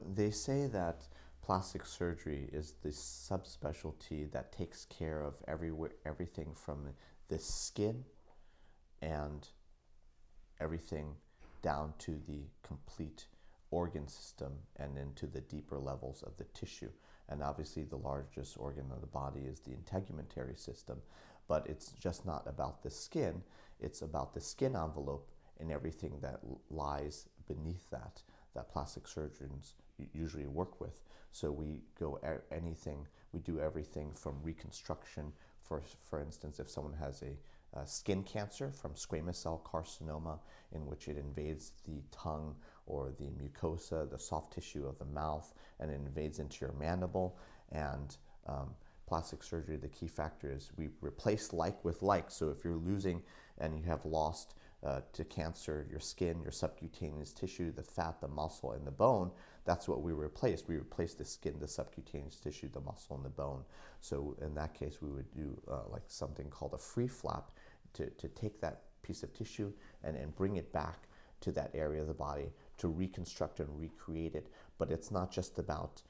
They say that plastic surgery is the subspecialty that takes care of everything from the skin and everything down to the complete organ system and into the deeper levels of the tissue. And obviously the largest organ of the body is the integumentary system, but it's just not about the skin, it's about the skin envelope and everything that lies beneath that plastic surgeons usually work with. So we do everything from reconstruction. For instance, if someone has a skin cancer from squamous cell carcinoma, in which it invades the tongue or the mucosa, the soft tissue of the mouth, and it invades into your mandible. And plastic surgery, the key factor is we replace like with like. So if you're losing and you have lost to cancer your skin, your subcutaneous tissue, the fat, the muscle, and the bone, that's what we replace. We replace the skin, the subcutaneous tissue, the muscle, and the bone. So in that case, we would do like something called a free flap to take that piece of tissue and bring it back to that area of the body to reconstruct and recreate it. But it's not just about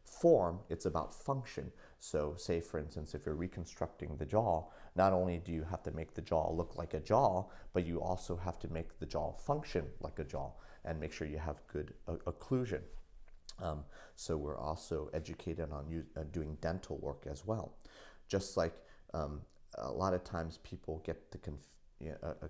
form, it's about function. So say, for instance, if you're reconstructing the jaw, not only do you have to make the jaw look like a jaw, but you also have to make the jaw function like a jaw and make sure you have good occlusion. So we're also educated on doing dental work as well. Just like a lot of times people get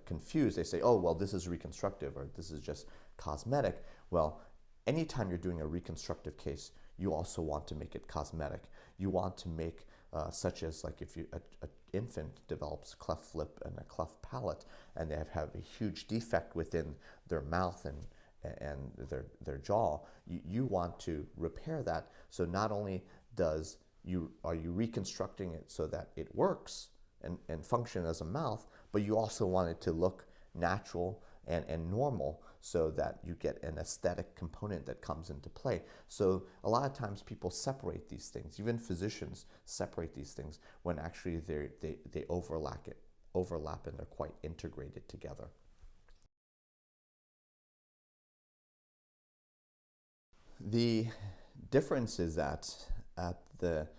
confused. They say, oh, well, this is reconstructive or this is just cosmetic. Well, anytime you're doing a reconstructive case, you also want to make it cosmetic. You want to make such as like if an infant develops cleft lip and a cleft palate and they have a huge defect within their mouth and their jaw, you want to repair that. So not only are you reconstructing it so that it works and function as a mouth, but you also want it to look natural and normal so that you get an aesthetic component that comes into play. So a lot of times people separate these things, even physicians separate these things when actually they overlap and they're quite integrated together. The difference is that at the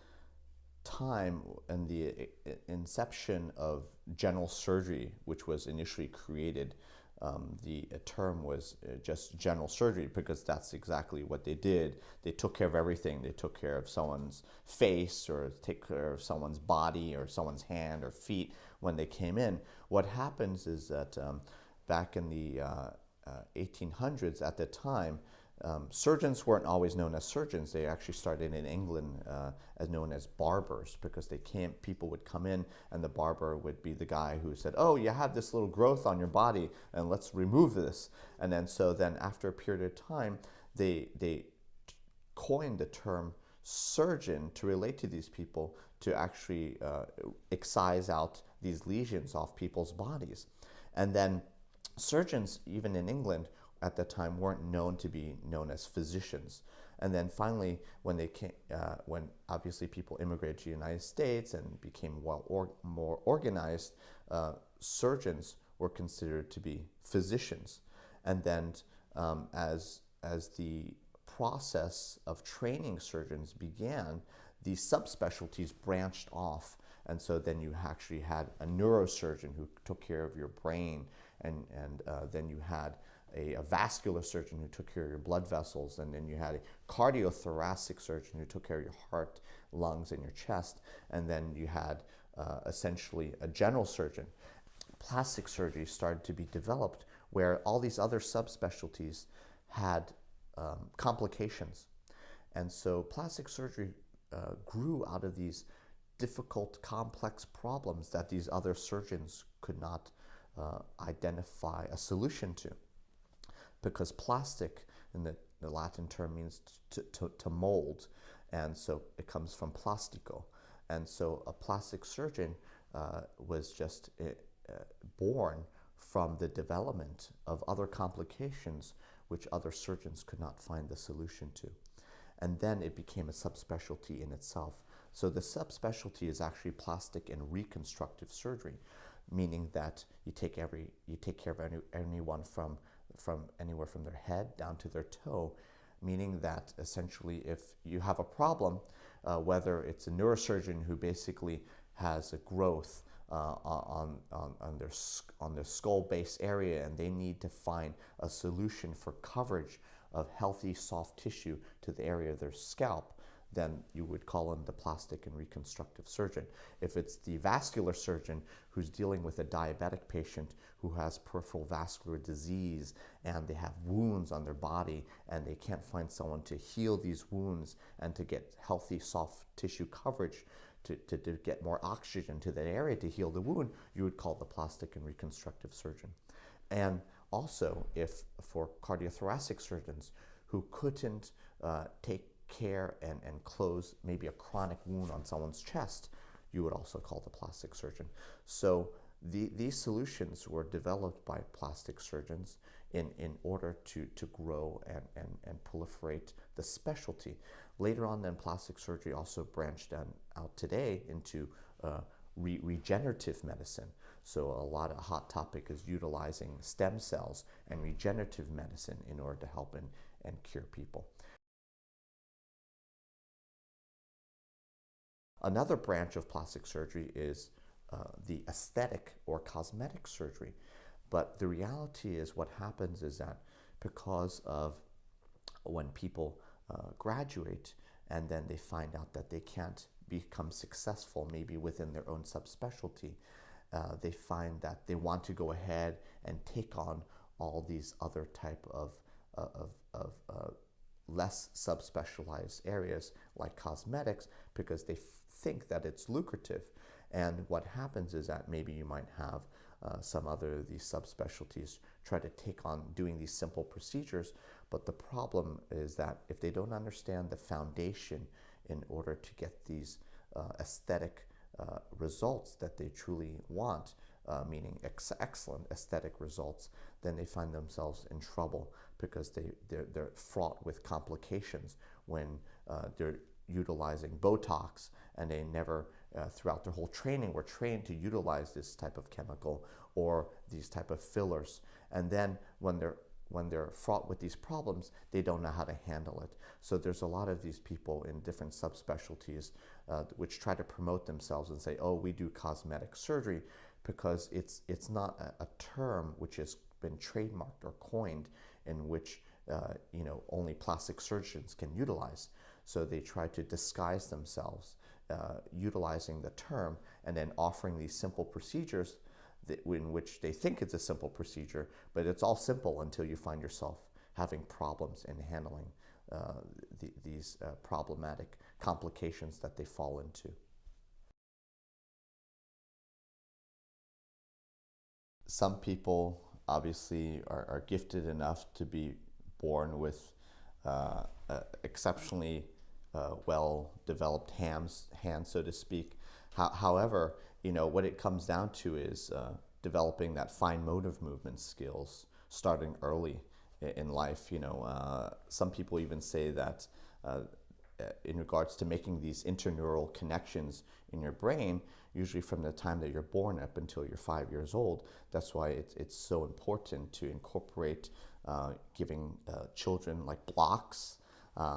time and the inception of general surgery, which was initially created, the term was just general surgery because that's exactly what they did. They took care of everything. They took care of someone's face or take care of someone's body or someone's hand or feet when they came in. What happens is that back in the 1800s, at the time, surgeons weren't always known as surgeons. They actually started in England as known as barbers because people would come in and the barber would be the guy who said, oh, you have this little growth on your body and let's remove this. And then after a period of time, they coined the term surgeon to relate to these people to actually excise out these lesions off people's bodies. And then surgeons, even in England, at the time weren't known to be known as physicians. And then finally, when obviously people immigrated to the United States and became more organized, surgeons were considered to be physicians. And then as the process of training surgeons began, these subspecialties branched off. And so then you actually had a neurosurgeon who took care of your brain, and then you had a vascular surgeon who took care of your blood vessels, and then you had a cardiothoracic surgeon who took care of your heart, lungs, and your chest, and then you had essentially a general surgeon. Plastic surgery started to be developed where all these other subspecialties had complications. And so plastic surgery grew out of these difficult, complex problems that these other surgeons could not identify a solution to. Because plastic, in the Latin term, means to mold, and so it comes from plastico. And so a plastic surgeon was just born from the development of other complications which other surgeons could not find the solution to. And then it became a subspecialty in itself. So the subspecialty is actually plastic and reconstructive surgery, meaning that you take care of anyone from anywhere from their head down to their toe. meaning that essentially if you have a problem, whether it's a neurosurgeon who basically has a growth on their skull base area, and they need to find a solution for coverage of healthy soft tissue to the area of their scalp, then you would call in the plastic and reconstructive surgeon. If it's the vascular surgeon who's dealing with a diabetic patient who has peripheral vascular disease and they have wounds on their body and they can't find someone to heal these wounds and to get healthy soft tissue coverage to get more oxygen to that area to heal the wound, you would call the plastic and reconstructive surgeon. And also, if for cardiothoracic surgeons who couldn't take care and close maybe a chronic wound on someone's chest, you would also call the plastic surgeon. So these solutions were developed by plastic surgeons in order to grow and proliferate the specialty. Later on then, plastic surgery also branched out today into regenerative medicine. So a lot of hot topic is utilizing stem cells and regenerative medicine in order to help and cure people. Another branch of plastic surgery is the aesthetic or cosmetic surgery. But the reality is what happens is that because of when people graduate and then they find out that they can't become successful maybe within their own subspecialty, they find that they want to go ahead and take on all these other type of less subspecialized areas like cosmetics because they think that it's lucrative. And what happens is that maybe you might have some other of these subspecialties try to take on doing these simple procedures, but the problem is that if they don't understand the foundation in order to get these aesthetic results that they truly want, meaning excellent aesthetic results, then they find themselves in trouble because they're fraught with complications when they're utilizing Botox and they never throughout their whole training were trained to utilize this type of chemical or these type of fillers, and then when they're fraught with these problems, they don't know how to handle it. So there's a lot of these people in different subspecialties which try to promote themselves and say, oh, we do cosmetic surgery, because it's not a term which has been trademarked or coined in which only plastic surgeons can utilize. So they try to disguise themselves utilizing the term and then offering these simple procedures in which they think it's a simple procedure, but it's all simple until you find yourself having problems in handling these problematic complications that they fall into. Some people obviously are gifted enough to be born with exceptionally well-developed hands, so to speak. However, what it comes down to is developing that fine motor movement skills starting early in life. Some people even say that in regards to making these interneural connections in your brain, usually from the time that you're born up until you're 5 years old. That's why it's so important to incorporate giving children like blocks,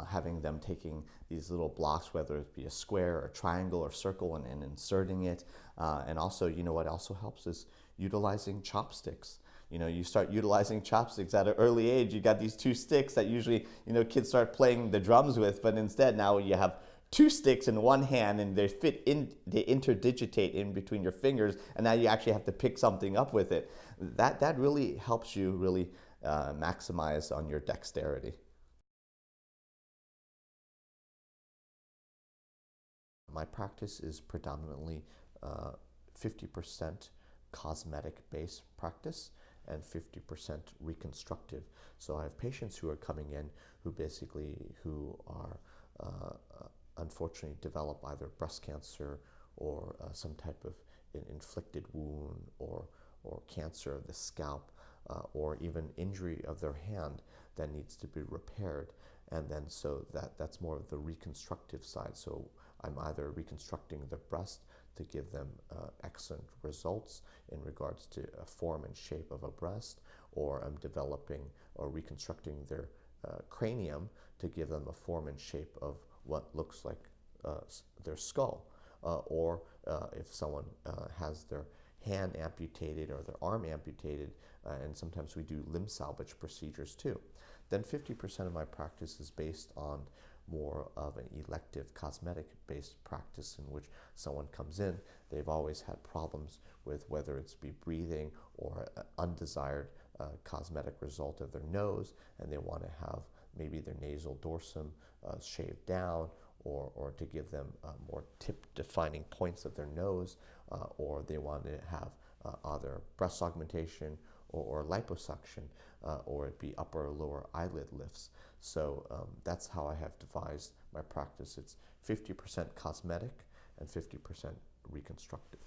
having them taking these little blocks, whether it be a square or triangle or circle, and inserting it. And also, what also helps is utilizing chopsticks. You start utilizing chopsticks at an early age. You got these two sticks that usually, kids start playing the drums with, but instead now you have two sticks in one hand and they interdigitate in between your fingers, and now you actually have to pick something up with it. That really helps you really maximize on your dexterity. My practice is predominantly 50% cosmetic-based practice and 50% reconstructive. So I have patients who are coming in who are unfortunately develop either breast cancer or some type of inflicted wound or cancer of the scalp or even injury of their hand that needs to be repaired. And then so that's more of the reconstructive side. So I'm either reconstructing the breast to give them excellent results in regards to a form and shape of a breast, or I'm developing or reconstructing their cranium to give them a form and shape of what looks like their skull. Or if someone has their hand amputated or their arm amputated, and sometimes we do limb salvage procedures too. Then 50% of my practice is based on more of an elective cosmetic-based practice in which someone comes in, they've always had problems with whether it's be breathing or an undesired cosmetic result of their nose, and they want to have maybe their nasal dorsum shaved down, or to give them more tip-defining points of their nose, or they want to have either breast augmentation or liposuction, or it be upper or lower eyelid lifts. So that's how I have devised my practice. It's 50% cosmetic and 50% reconstructive.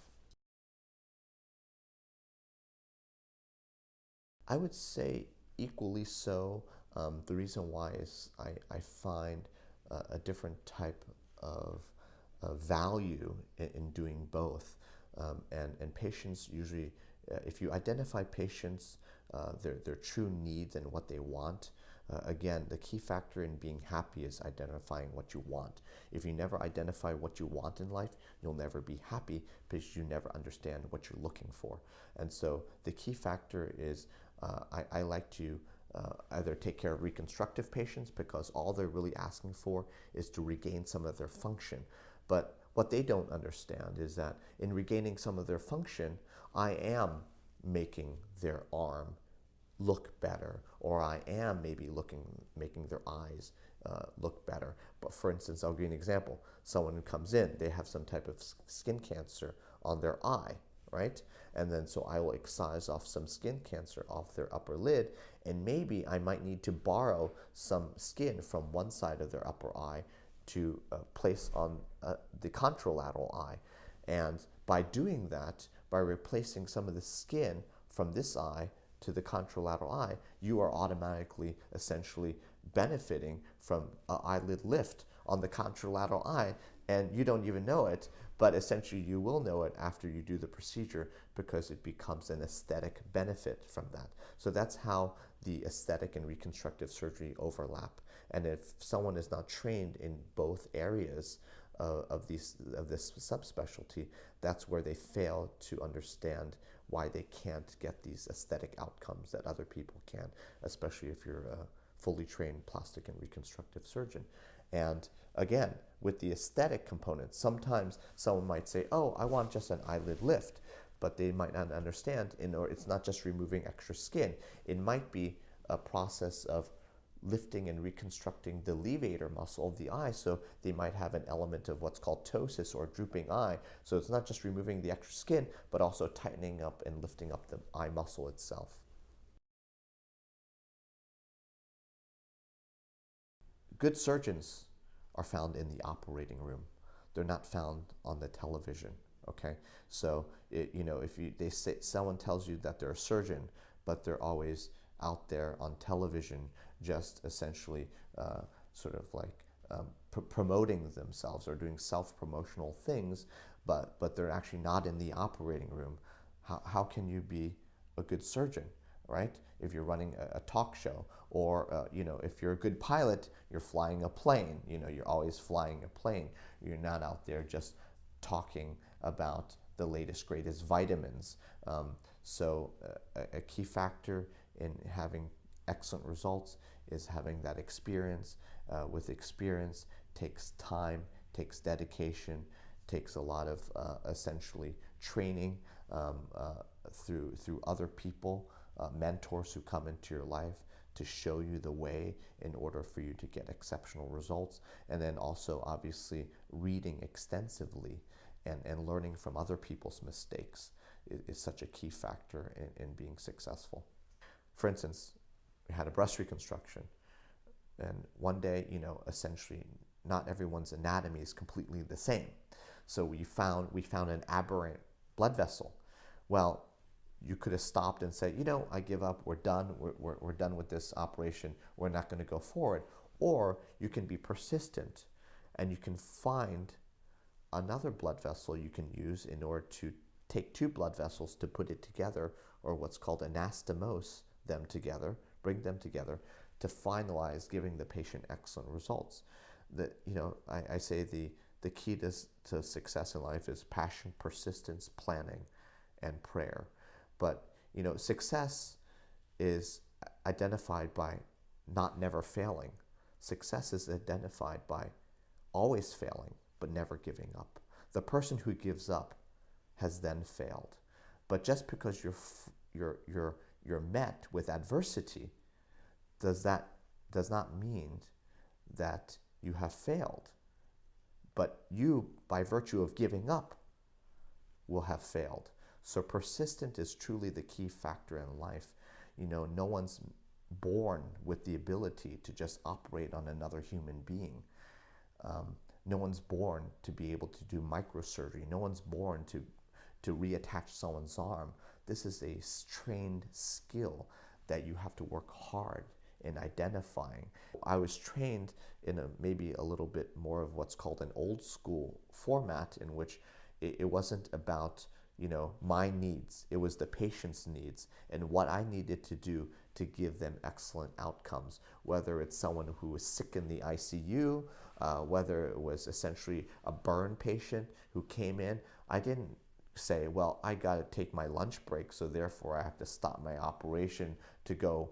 I would say equally so. The reason why is I find a different type of value in doing both. And patients usually, if you identify patients, their true needs and what they want, again, the key factor in being happy is identifying what you want. If you never identify what you want in life, you'll never be happy because you never understand what you're looking for. And so the key factor is I like to either take care of reconstructive patients because all they're really asking for is to regain some of their function. But what they don't understand is that in regaining some of their function, I am making their arm look better, or I am maybe making their eyes look better. But for instance, I'll give you an example. Someone who comes in, they have some type of skin cancer on their eye, right? And then so I will excise off some skin cancer off their upper lid, and maybe I might need to borrow some skin from one side of their upper eye to place on the contralateral eye. And by doing that, by replacing some of the skin from this eye to the contralateral eye, you are automatically essentially benefiting from an eyelid lift on the contralateral eye, and you don't even know it, but essentially you will know it after you do the procedure because it becomes an aesthetic benefit from that. So that's how the aesthetic and reconstructive surgery overlap. And if someone is not trained in both areas of this subspecialty, that's where they fail to understand why they can't get these aesthetic outcomes that other people can, especially if you're a fully trained plastic and reconstructive surgeon. And again, with the aesthetic component, sometimes someone might say, oh, I want just an eyelid lift, but they might not understand, it's not just removing extra skin. It might be a process of lifting and reconstructing the levator muscle of the eye, so they might have an element of what's called ptosis or drooping eye. So it's not just removing the extra skin, but also tightening up and lifting up the eye muscle itself. Good surgeons are found in the operating room. They're not found on the television. Okay, so if someone tells you that they're a surgeon, but they're always out there on television, just essentially sort of like promoting themselves or doing self-promotional things, but they're actually not in the operating room. How can you be a good surgeon, right? If you're running a talk show, or if you're a good pilot, you're flying a plane. You're always flying a plane. You're not out there just talking about the latest, greatest vitamins. So a key factor in having excellent results is having that experience. With experience takes time, takes dedication, takes a lot of essentially training through other people, mentors who come into your life to show you the way in order for you to get exceptional results. And then also obviously reading extensively and learning from other people's mistakes is such a key factor in being successful. For instance, we had a breast reconstruction, and one day, essentially not everyone's anatomy is completely the same. So we found an aberrant blood vessel. Well, you could have stopped and said, I give up, we're done, we're done with this operation, we're not going to go forward. Or you can be persistent and you can find another blood vessel you can use in order to take two blood vessels to put it together, or what's called anastomose them together, bring them together to finalize giving the patient excellent results. I say the key to success in life is passion, persistence, planning, and prayer. But success is identified by not never failing. Success is identified by always failing but never giving up. The person who gives up has then failed. But just because you're met with adversity does not mean that you have failed. But you, by virtue of giving up, will have failed. So persistent is truly the key factor in life. No one's born with the ability to just operate on another human being. No one's born to be able to do microsurgery. No one's born to reattach someone's arm. This is a trained skill that you have to work hard in identifying. I was trained in maybe a little bit more of what's called an old school format, in which it wasn't about my needs. It was the patient's needs and what I needed to do to give them excellent outcomes, whether it's someone who was sick in the ICU, whether it was essentially a burn patient who came in. I didn't say, well, I got to take my lunch break, so therefore I have to stop my operation to go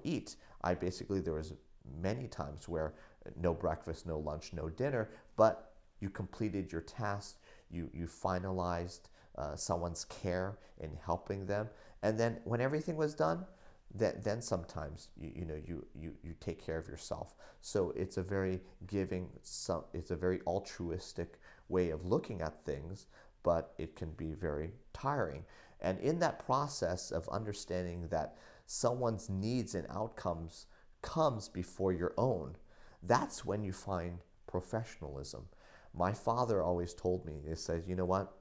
eat. There was many times where no breakfast, no lunch, no dinner, but you completed your task, you finalized someone's care in helping them, and then when everything was done, then sometimes you take care of yourself. So it's a very giving, it's a very altruistic way of looking at things, but it can be very tiring. And in that process of understanding that someone's needs and outcomes comes before your own, that's when you find professionalism. My father always told me, he says, you know what?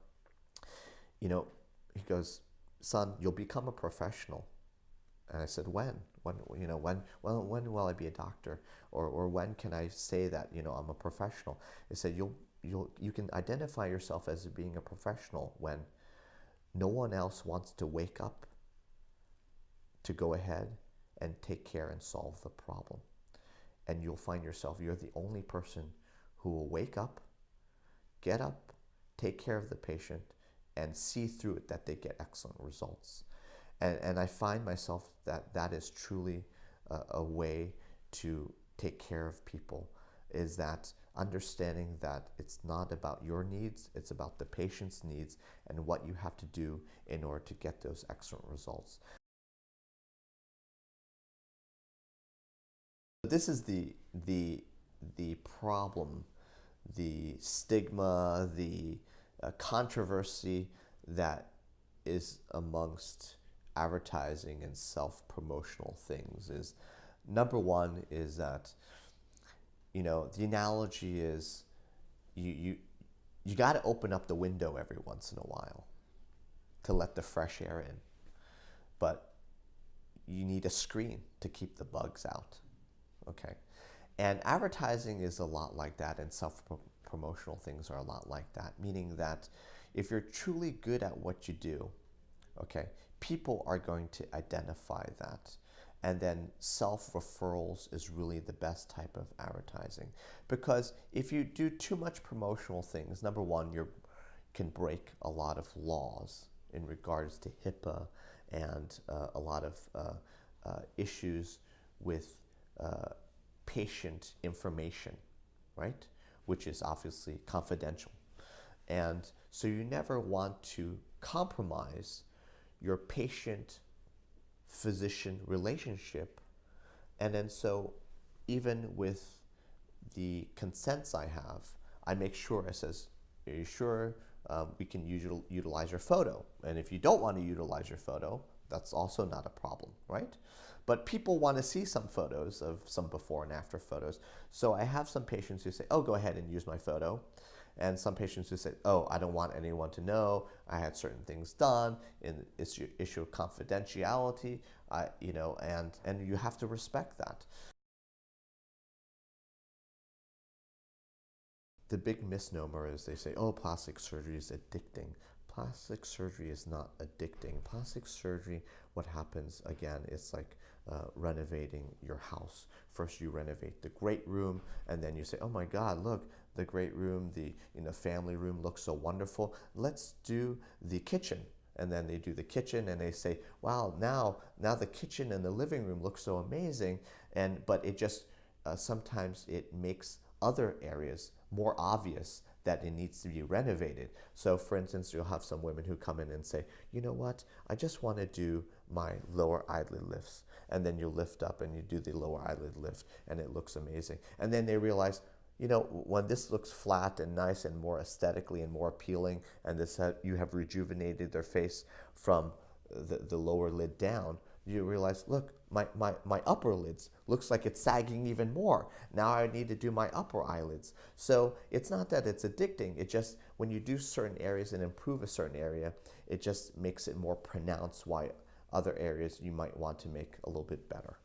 He goes, son, you'll become a professional. And I said, when? When will I be a doctor? Or when can I say that, I'm a professional? He said, you can identify yourself as being a professional when no one else wants to wake up to go ahead and take care and solve the problem. And you'll find yourself, you're the only person who will wake up, get up, take care of the patient, and see through it that they get excellent results. And I find myself that is truly a way to take care of people, is that understanding that it's not about your needs, it's about the patient's needs and what you have to do in order to get those excellent results. This is the problem, the stigma, the controversy that is amongst advertising and self-promotional things. Is number one is that the analogy is you got to open up the window every once in a while to let the fresh air in, but you need a screen to keep the bugs out. Okay, and advertising is a lot like that, and self-promotional things are a lot like that, meaning that if you're truly good at what you do, okay, people are going to identify that. And then self-referrals is really the best type of advertising. Because if you do too much promotional things, number one, you can break a lot of laws in regards to HIPAA and a lot of issues with patient information, right? Which is obviously confidential. And so you never want to compromise your patient-physician relationship. And then so even with the consents I have, I make sure, I says, are you sure we can utilize your photo? And if you don't want to utilize your photo, that's also not a problem, right? But people want to see some photos of some before and after photos. So I have some patients who say, oh, go ahead and use my photo. And some patients who say, oh, I don't want anyone to know. I had certain things done in the issue of confidentiality, and you have to respect that. The big misnomer is they say, oh, plastic surgery is addicting. Plastic surgery is not addicting. Plastic surgery, what happens, again, it's like renovating your house. First you renovate the great room, and then you say, oh my God, look, the great room, the family room looks so wonderful. Let's do the kitchen. And then they do the kitchen, and they say, wow, now the kitchen and the living room look so amazing. But it just sometimes it makes other areas more obvious that it needs to be renovated. So for instance, you'll have some women who come in and say, you know what, I just want to do my lower eyelid lifts. And then you lift up and you do the lower eyelid lift, and it looks amazing. And then they realize, when this looks flat and nice and more aesthetically and more appealing, and you have rejuvenated their face from the lower lid down, you realize, look, my upper lids looks like it's sagging even more. Now I need to do my upper eyelids. So it's not that it's addicting. It just, when you do certain areas and improve a certain area, it just makes it more pronounced why other areas you might want to make a little bit better.